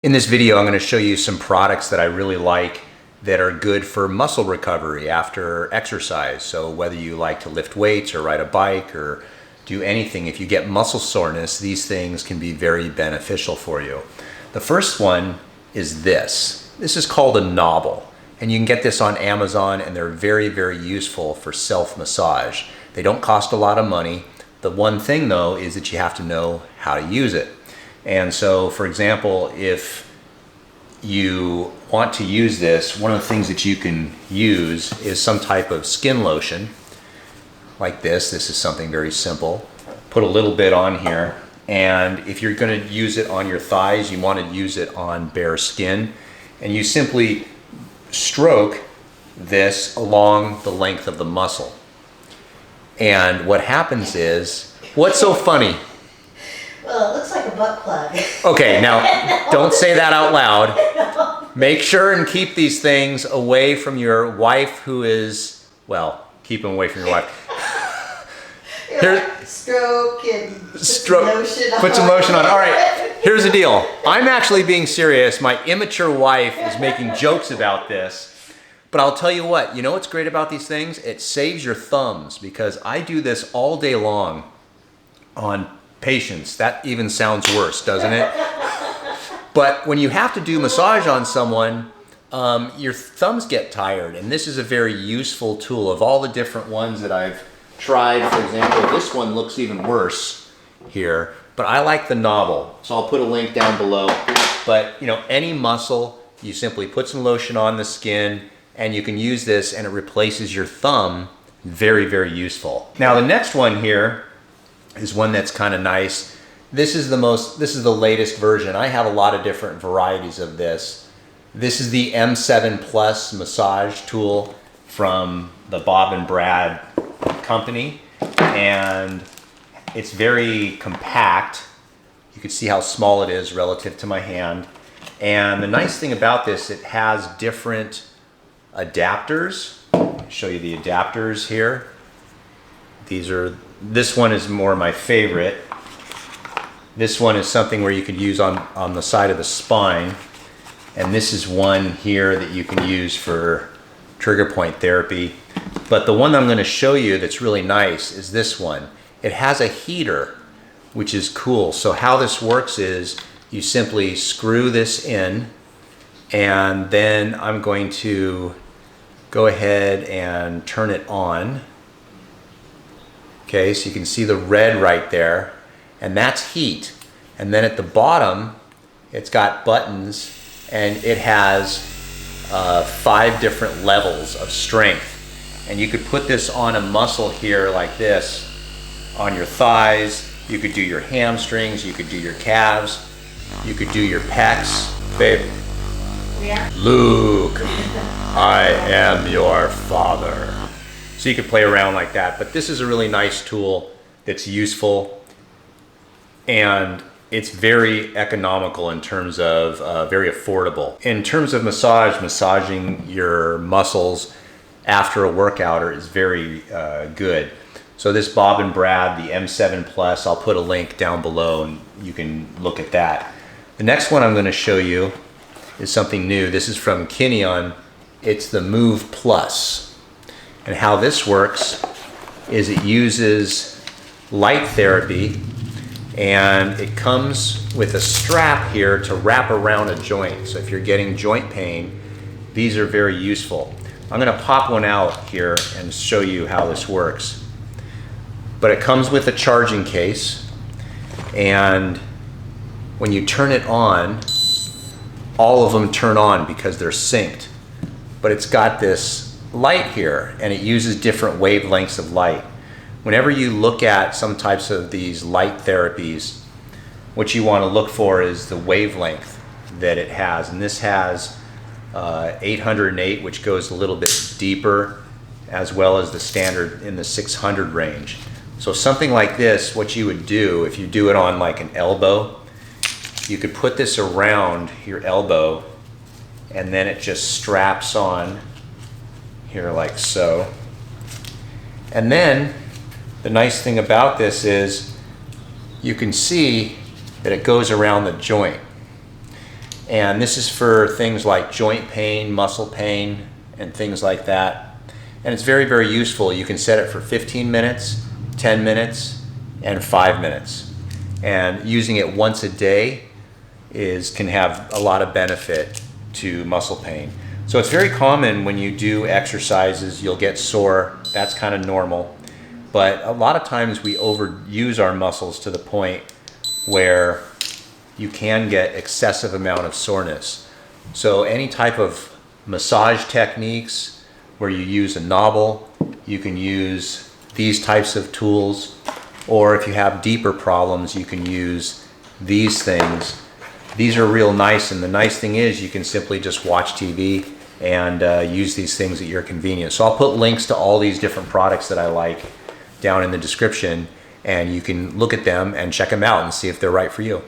In this video, I'm going to show you some products that I really like that are good for muscle recovery after exercise. So whether you like to lift weights or ride a bike or do anything, if you get muscle soreness, these things can be very beneficial for you. The first one is this. This is called a knobble, and you can get this on Amazon, and they're very, very useful for self-massage. They don't cost a lot of money. The one thing though is that you have to know how to use it. And so, for example, if you want to use this, one of the things that you can use is some type of skin lotion like this. This is something very simple. Put a little bit on here, and if you're going to use it on your thighs, you want to use it on bare skin, and you simply stroke this along the length of the muscle. And what happens is, what's so funny? Well, it looks like a butt plug. Okay, now don't say that out loud. Make sure and keep these things away from your wife who is, well, keep them away from your wife. Stroke and put some lotion on. All right, here's the deal. I'm actually being serious. My immature wife is making jokes about this. But I'll tell you what, you know what's great about these things? It saves your thumbs, because I do this all day long on patients. That even sounds worse, doesn't it? But when you have to do massage on someone, your thumbs get tired, and this is a very useful tool. Of all the different ones that I've tried, for example, this one looks even worse here, but I like the knobble, so I'll put a link down below. But you know, any muscle, you simply put some lotion on the skin, and you can use this, and it replaces your thumb. Very, very useful. Now the next one here is one that's kind of nice. This is the latest version. I have a lot of different varieties of this. This is the M7 Plus massage tool from the Bob and Brad company, and it's very compact. You can see how small it is relative to my hand. And the nice thing about this, it has different adapters. I'll show you the adapters here. This one is more my favorite. This one is something where you could use on the side of the spine. And this is one here that you can use for trigger point therapy. But the one I'm going to show you that's really nice is this one. It has a heater, which is cool. So how this works is you simply screw this in, and then I'm going to go ahead and turn it on. Okay, so you can see the red right there, and that's heat. And then at the bottom, it's got buttons, and it has 5 different levels of strength. And you could put this on a muscle here like this, on your thighs. You could do your hamstrings, you could do your calves, you could do your pecs. Babe. Yeah. Luke, I am your father. So you could play around like that, but this is a really nice tool that's useful, and it's very economical in terms of very affordable. In terms of massaging your muscles after a workout is very good. So this Bob and Brad, the M7 Plus, I'll put a link down below and you can look at that. The next one I'm going to show you is something new. This is from Kineon. It's the Move Plus. And how this works is it uses light therapy, and it comes with a strap here to wrap around a joint. So if you're getting joint pain, these are very useful. I'm going to pop one out here and show you how this works. But it comes with a charging case, and when you turn it on, all of them turn on because they're synced. But it's got this light here, and it uses different wavelengths of light. Whenever you look at some types of these light therapies, what you want to look for is the wavelength that it has. And this has 808, which goes a little bit deeper, as well as the standard in the 600 range. So something like this, what you would do if you do it on like an elbow, you could put this around your elbow, and then it just straps on here like so. And then the nice thing about this is you can see that it goes around the joint. And this is for things like joint pain, muscle pain, and things like that. And it's very, very useful. You can set it for 15 minutes, 10 minutes, and 5 minutes. And using it once a day can have a lot of benefit to muscle pain. So it's very common when you do exercises, you'll get sore. That's kind of normal. But a lot of times we overuse our muscles to the point where you can get excessive amount of soreness. So any type of massage techniques where you use a knobble, you can use these types of tools, or if you have deeper problems, you can use these things. These are real nice, and the nice thing is you can simply just watch TV and use these things at your convenience. So I'll put links to all these different products that I like down in the description, and you can look at them and check them out and see if they're right for you.